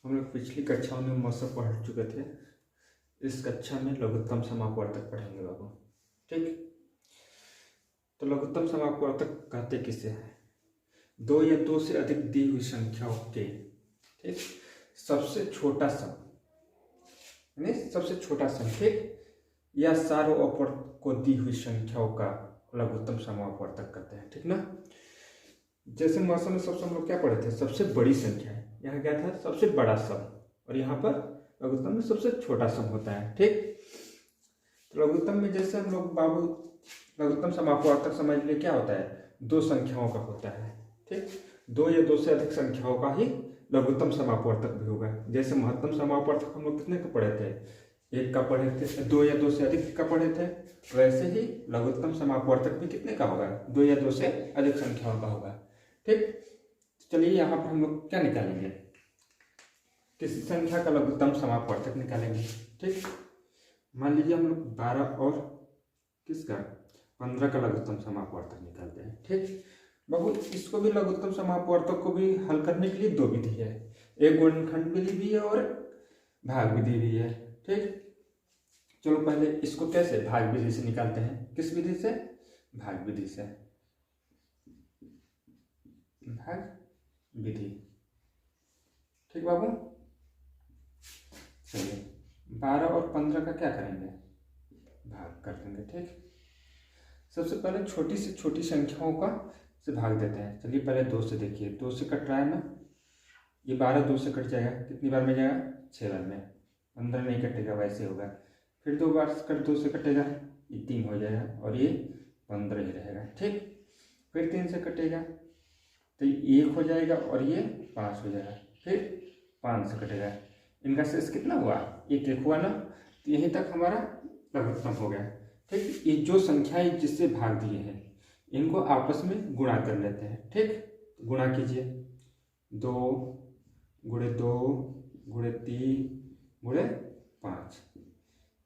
हम लोग पिछली कक्षाओं में मौसम पढ़ चुके थे। इस कक्षा में लघुत्तम समापवर्तक पढ़ेंगे बाबू। ठीक, तो लघुत्तम समापवर्तक कहते किसे हैं? दो या दो से अधिक दी हुई संख्याओं के ठीक सबसे छोटा सम यानी सबसे छोटा सम ठीक या सारों अपवर्तक को दी हुई संख्याओं का लघुत्तम समापवर्तक कहते हैं। ठीक ना। जैसे मौसम में सबसे हम लोग क्या पढ़े थे? सबसे बड़ी संख्या है, यहाँ क्या था? सबसे बड़ा सम, और यहाँ पर लघुत्तम में सबसे छोटा सम होता है। ठीक, तो लघुत्तम में जैसे हम लोग बाबू लघुत्तम समापवर्तक समझ लिए क्या होता है? दो संख्याओं का होता है। ठीक, दो या दो से अधिक संख्याओं का ही लघुत्तम समापवर्तक भी होगा। जैसे महत्तम समापवर्तक हम लोग कितने का पढ़े थे? एक का पढ़े थे, दो या दो से अधिक का पढ़े थे। वैसे ही लघुत्तम समापवर्तक भी कितने का होगा? दो या दो से अधिक संख्याओं का होगा। ठीक, चलिए यहाँ पर हम लोग क्या निकालेंगे? किसी संख्या का लघुत्तम समापवर्तक निकालेंगे। ठीक, मान लीजिए हम लोग 12 और किसका 15 का लघुत्तम समापवर्तक निकालते हैं। ठीक, बाबू इसको भी लघुत्तम समापवर्तक को भी हल करने के लिए दो विधि है, एक गुणनखंड विधि भी है और भाग विधि भी है। ठीक, चलो पहले इसको कैसे भाग विधि से निकालते हैं। किस विधि से? भाग विधि से। भाग विधि। ठीक बाबू, चलिए 12 और 15 का क्या करेंगे? भाग कर देंगे। ठीक, सबसे पहले छोटी से छोटी संख्याओं का से भाग देते हैं। चलिए पहले 2 से देखिए, 2 से कट रहा है ना, ये 12 2 से कट जाएगा, कितनी बार में जाएगा? 6 बार में। 15 नहीं कटेगा, वैसे होगा। फिर 2 बार कट 2 से कटेगा, ये 3 हो जाएगा और ये 15 ही रहेगा। ठीक, फिर 3 से कटेगा तो ये 1 हो जाएगा और ये 5 हो जाएगा। फिर 5 से कटेगा, इनका शेष कितना हुआ? 1 1 हुआ ना, तो यहीं तक हमारा लघुत्तम हो गया। ठीक, ये जो संख्याएं जिससे भाग दिए हैं इनको आपस में गुणा कर लेते हैं। ठीक, तो गुणा कीजिए, 2 गुणे 2 गुणे 3 गुणे 5,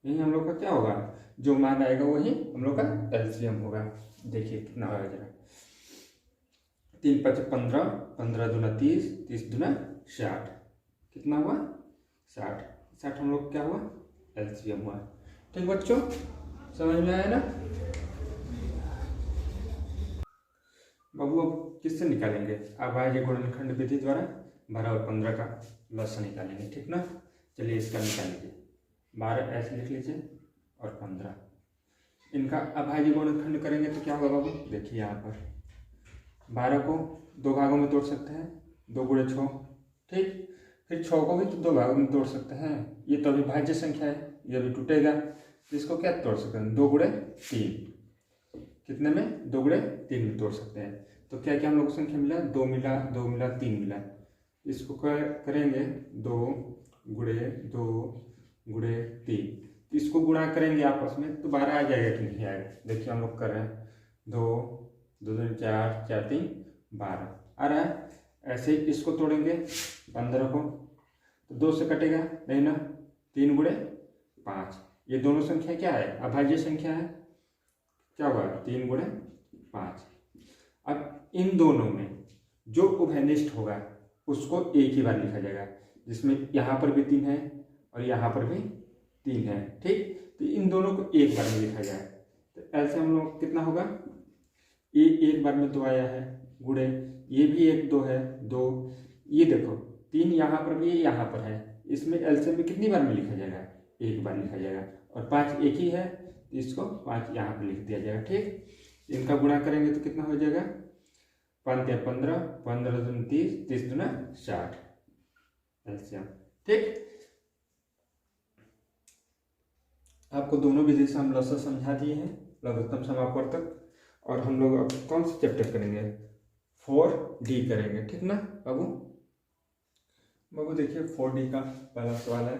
यही हम लोग का क्या होगा? जो मान आएगा वही हम लोग का एलसीएम होगा। देखिए कितना होगा जरा, 3 5 15, 15 दूना 30, 30 दूना 60, कितना हुआ? 60। 60 हम लोग क्या हुआ? एलसीएम हुआ। ठीक बच्चों, समझ में आया ना? बाबू अब किससे निकालेंगे? अब आएंगे गुणनखंड विधि द्वारा 12 और 15 का लसा निकालेंगे। ठीक ना, चलिए इसका निकाल लीजिए। 12 ऐसे लिख लीजिए और 15 इनका अभाज्य गुणनखंड करेंगे तो क्या होगा बाबू? देखिए यहाँ पर 12 को 2 भागों में तोड़ सकते हैं, 2 गुणे 6। ठीक, फिर 6 को भी तो 2 भागों में तोड़ सकते हैं, ये तो अभी भाज्य संख्या है, ये भी टूटेगा, तो इसको क्या तोड़ सकते हैं? 2 गुणे 3, कितने में? 2 गुणे 3 में तोड़ सकते हैं। तो क्या क्या हम लोग को संख्या मिला? 2 मिला, 2 मिला, 3 मिला। इसको करेंगे 2 गुणे 2 गुणे 3, तो इसको गुणा करेंगे आपस में तो 12 आ जाएगा कि नहीं आएगा? देखिए हम लोग कर रहे हैं, 2 2 2 4 4 3 12 आ रहा है। ऐसे ही इसको तोड़ेंगे 15 को, तो 2 से कटेगा नहीं ना, 3 गुणे 5, ये दोनों संख्या क्या है? अभाज्य संख्या है। क्या होगा? 3 गुणे 5। अब इन दोनों में जो उभयनिष्ठ होगा उसको एक ही बार लिखा जाएगा, जिसमें यहाँ पर भी 3 है और यहाँ पर भी 3 है। ठीक, तो इन दोनों को एक बार में लिखा जाए, तो ऐसे हम लोग कितना होगा? ये एक बार में 2 आया है, गुणे ये भी 1 2 है 2, ये देखो 3 यहाँ पर भी यहाँ पर है, इसमें एलसीएम में कितनी बार में लिखा जाएगा? एक बार लिखा जाएगा। और 5 एक ही है तो इसको 5 यहाँ पर लिख दिया जाएगा। ठीक, इनका गुणा करेंगे तो कितना हो जाएगा? 5 या 15, 15 दूना 30, 30 दूना 60 एलसीएम। ठीक, आपको दोनों विधि से हम लसा समझा दिए हैं, लघुत्तम समापवर्तक। और हम लोग अब कौन सा चैप्टर करेंगे? 4D करेंगे। ठीक ना बाबू? बाबू देखिए 4D का पहला सवाल है,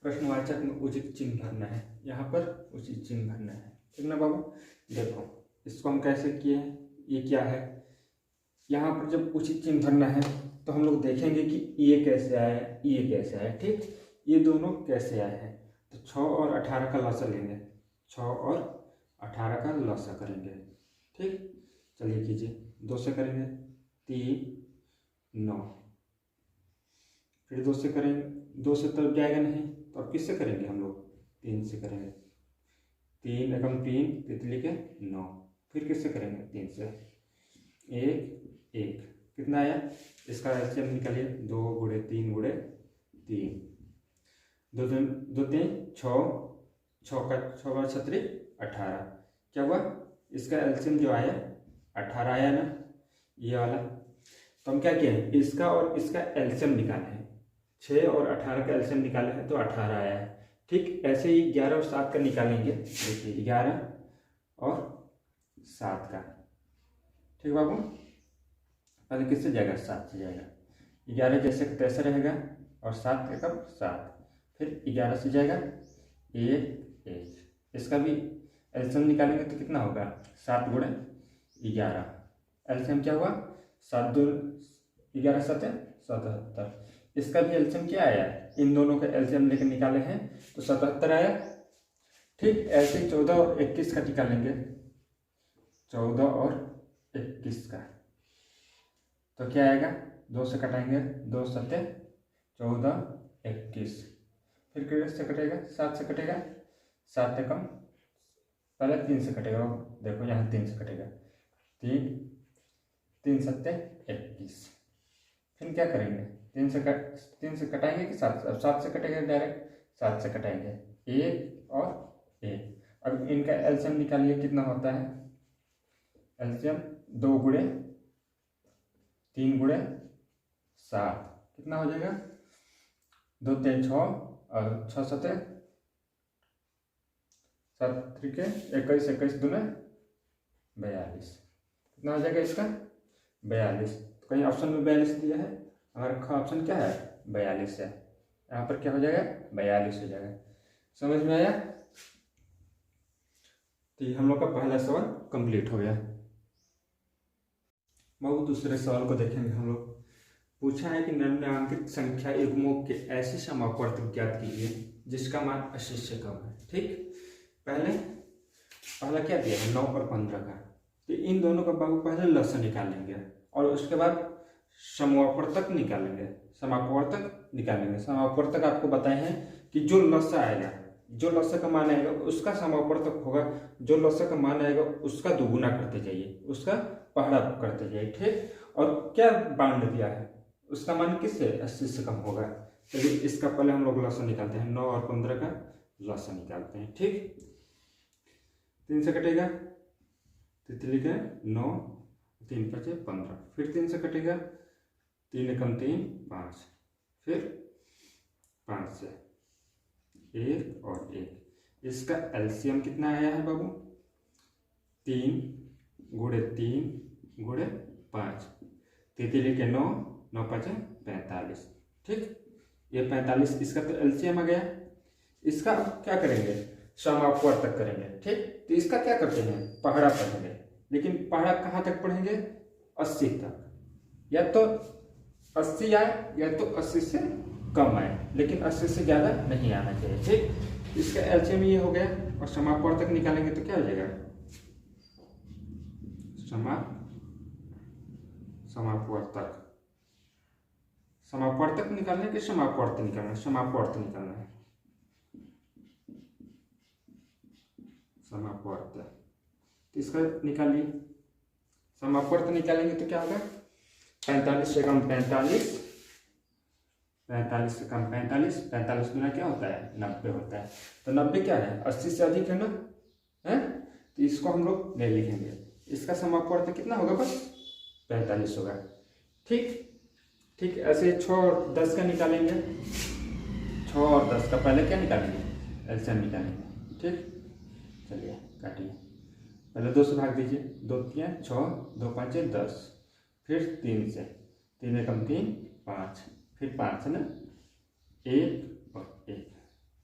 प्रश्नवाचक में उचित चिन्ह भरना है, यहाँ पर उचित चिन्ह भरना है। ठीक ना बाबू? देखो इसको हम कैसे किए हैं, ये क्या है? यहाँ पर जब उचित चिन्ह भरना है तो हम लोग देखेंगे कि ये कैसे आया, ये कैसे आया। ठीक, ये दोनों कैसे आए हैं, तो 6 और 18 का लसा लेंगे, 6 और 18 का लसा करेंगे। ठीक, चलिए कीजिए, 2 से करेंगे 3 9, फिर 2 से करेंगे, 2 से तो जाएगा नहीं, तो अब किससे करेंगे हम लोग? 3 से करेंगे। 3 एकम 3 तितली के 9। फिर किससे करेंगे? 3 से। 1 1 कितना आया? इसका एलसीएम निकालिए। 2 गुणे 3 गुणे 3, 2 3 6, 6 का 6 बार 36 18। क्या हुआ? इसका एलसीएम जो आया 18 आया ना, ये वाला। तो हम क्या किए? इसका और इसका एलसीएम निकाले हैं। 6 और 18 का एलसीएम निकाले हैं तो 18 आया है। ठीक ऐसे ही 11 और 7 का निकालेंगे। देखिए 11 और 7 का। ठीक बाबू, पहले किससे जाएगा? 7 से जाएगा। 11 जैसे तैसे रहेगा और 7 का कब? 7। फिर 11 से जाएगा 1 1। इसका भी एलसीएम निकालेंगे तो कितना होगा? 7 गुणे 11। एलसीएम क्या हुआ? 7 2 11 7 77। इसका भी एलसीएम क्या आया? इन दोनों का एलसीएम लेकर निकाले हैं तो 77 आया। ठीक ऐसे ही 14 और 21 का निकालेंगे। 14 और 21 का तो क्या आएगा? 2 से कटाएंगे, 2 7 14 21। फिर किस से कटेगा? 7 से कटेगा। 7 एकम पहले 3 से कटेगा। देखो यहाँ 3 से कटेगा। 3 3 7 21। फिर क्या करेंगे? 3 से कटाएंगे कि 7 से कटेगा? डायरेक्ट 7 से कटाएंगे। 1 और 1। अब इनका एलसीएम निकालिए, कितना होता है? एलसीएम 2 गुणे 3 गुणे 7 कितना हो जाएगा? 2 3 6 और 6 7 7 3 21 21 दूने 42। कितना हो जाएगा इसका? 42। तो कहीं ऑप्शन में 42 दिया है, हमारा ऑप्शन क्या है? 42 है। यहाँ पर क्या हो जाएगा? 42 हो जाएगा। समझ में आया? तो ये हम लोग का पहला सवाल कंप्लीट हो गया। बाबू दूसरे सवाल को देखेंगे हम लोग। पूछा है कि निम्नांकित संख्या युग्मों के ऐसे समापवर्तक ज्ञात कीजिए जिसका मान 80 से कम है। ठीक, पहला क्या दिया है? 9 और 15 का। तो इन दोनों का बाबू पहले लसन निकालेंगे और उसके बाद समापवर्तक निकालेंगे। समापवर्तक आपको बताए हैं कि जो लसा आएगा, जो लसा का मान आएगा उसका समापवर्तक होगा, जो लसा का मान आएगा उसका दोगुना करते जाइए, उसका पहाड़ा करते जाइए। ठीक, और क्या बांध दिया है? उसका मान किससे? 80 से कम होगा। चलिए इसका पहले हम लोग लसा निकालते हैं। 9 और 15 का लसा निकालते हैं। ठीक, 3 से कटेगा तितली के 9, 3 5 15। फिर 3 से कटेगा, 3 एकम 3 5। फिर 5 से 1 और 1। इसका एलसीएम कितना आया है बाबू? 3 गुणे 3 गुणे 5। तितली के 9 9 5 45। ठीक, ये 45 इसका तो एलसीएम आ गया। इसका क्या करेंगे? समापवर्तक करेंगे। ठीक, तो इसका क्या करते हैं? पहाड़ा पढ़ेंगे। लेकिन पहाड़ा कहाँ तक पढ़ेंगे? 80 तक। या तो 80 आए या तो 80 से कम आए, लेकिन 80 से ज़्यादा नहीं आना चाहिए। ठीक, इसका एलसीएम ये हो गया। और समापवर्तक निकालेंगे तो क्या हो जाएगा? समापवर्तक निकालने के समापवर्त निकालना है। समापवर्त निकालना है। समापवर्त तो इसका निकालिए। समापवर्त निकालेंगे तो क्या होगा? 45 से कम 45, 45 से कम 45, 45 गुना क्या होता है? 90 होता है। तो 90 क्या है? 80 से अधिक है ना, है? तो इसको हम लोग नहीं लिखेंगे। इसका समापवर्त कितना होगा? बस 45 होगा। ठीक, ठीक ऐसे 6 और 10 का निकालेंगे। 6 और 10 का पहले क्या निकालेंगे? एलसीएम निकालेंगे। ठीक, चलिए काटिए। पहले 2 से भाग दीजिए। 2 3 6, 2 5 10। फिर 3 से, 3 एकम 3 5। फिर 5 से ना 1 और 1।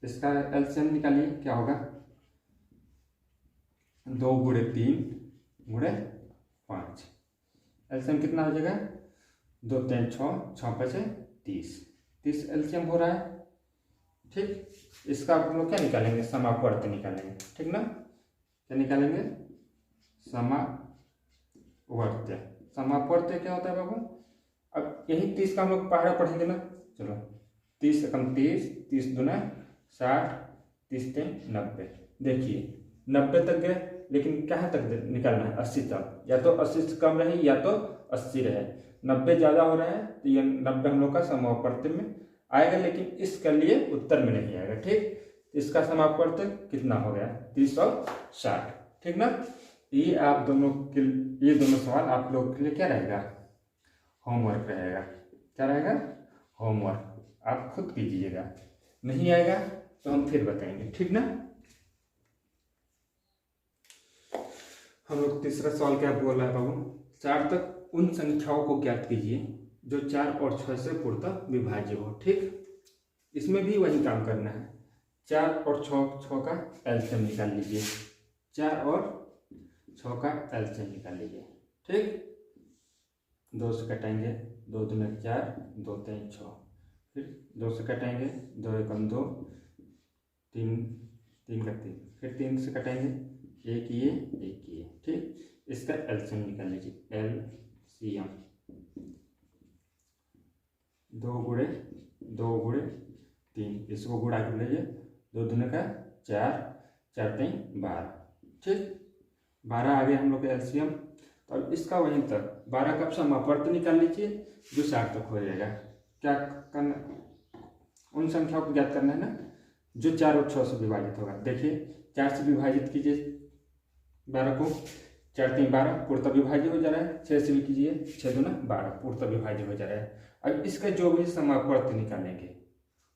इसका एलसीएम निकालिए, क्या होगा? 2 गुणे 3 गुणे 5। एलसीएम कितना हो जाएगा? 2 3 6, 6 5 30। 30 एलसीएम हो रहा है। ठीक, इसका आप लोग क्या निकालेंगे? समापवर्त निकालेंगे। ठीक ना, क्या निकालेंगे? समापवर्त क्या होता है बाबू? अब यही 30 का हम लोग पहाड़ा पढ़ेंगे ना। चलो 30 एकम 30, 30 दूना 60, 30 तीन 90। देखिए 90 तक गए, लेकिन कहाँ तक निकालना है? 80 तक। या तो 80 से कम रहे या तो 80 रहे। 90 ज़्यादा हो रहा है तो ये 90 हम लोग का समापवर्ती में आएगा, लेकिन इसके लिए उत्तर में नहीं आएगा। ठीक, इसका समापवर्ती कितना हो गया? 30 और 60। ठीक ना। ये आप दोनों के, ये दोनों सवाल आप लोग के लिए क्या रहेगा? होमवर्क रहेगा। क्या रहेगा? होमवर्क। आप खुद कीजिएगा, नहीं आएगा तो हम फिर बताएंगे। ठीक ना। हम लोग तीसरा सवाल क्या बोल रहा है बाबू? 4 तक उन संख्याओं को ज्ञात कीजिए जो 4 और 6 से पूर्णतः विभाज्य हो। ठीक, इसमें भी वही काम करना है। 4 और 6 का एलसीएम निकाल लीजिए। 4 और 6 का एलसीएम निकाल लीजिए। ठीक, 2 से कटाएंगे, 2 दूनी 4, 2 तीन 6, फिर 2 से कटाएंगे, 2 एकम 2, 3 3 का 3, फिर 3 से कटाएंगे, एक ये एक ये। ठीक, इसका एलसीएम निकाल लीजिए। एलसीएम 2 गुणे 3, इसको गुणा कर लीजिए। 2 दूनी का 4, 4 तीन 12। ठीक, 12 आ गया हम लोग का एलसीएम। तो अब इसका वहीं तक 12 का समापवर्त निकाल लीजिए जो 60 तक हो जाएगा। क्या करना? उन संख्याओं को ज्ञात करना है ना जो 4 और 6 से विभाजित होगा। देखिए 4 से विभाजित कीजिए 12 को, 4 तीन 12 पूर्णतः विभाज्य हो जा रहा है। 6 से भी कीजिए, 6 दूना 12 पूर्णतः विभाज्य हो जा रहा है। अब इसका जो भी समापवर्त निकालेंगे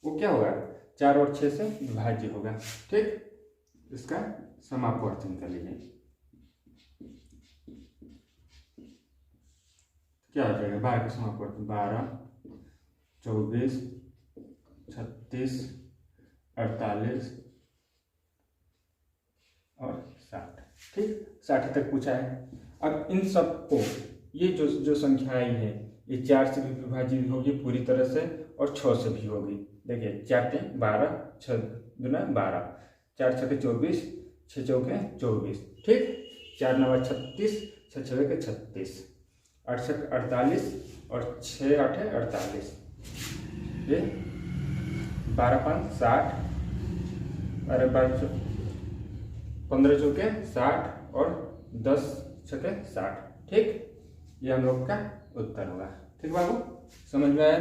वो क्या होगा? 4 और 6 से विभाज्य होगा। ठीक, इसका समापवर्त निकाल लीजिए। क्या हो जाएगा? 12 का समापवर्त 12, 24, 36, 48 और 60। ठीक, 60 तक पूछा है। अब इन सबको, ये जो संख्या आई है ये 4 से भी विभाजित होगी पूरी तरह से और 6 से भी होगी। देखिए 4 तीन 12, 6 दूना 12, 4 छके 24, 6 चौके 24। ठीक, 4 नवा 36, 6 छके 36, 8 छक 48 और 6 आठे 48। ये 12 पाँच 60, अरे 15 चौके 60 और 10 छके 60। ठीक, ये हम लोग का उत्तर होगा। ठीक बाबू, समझ में आया?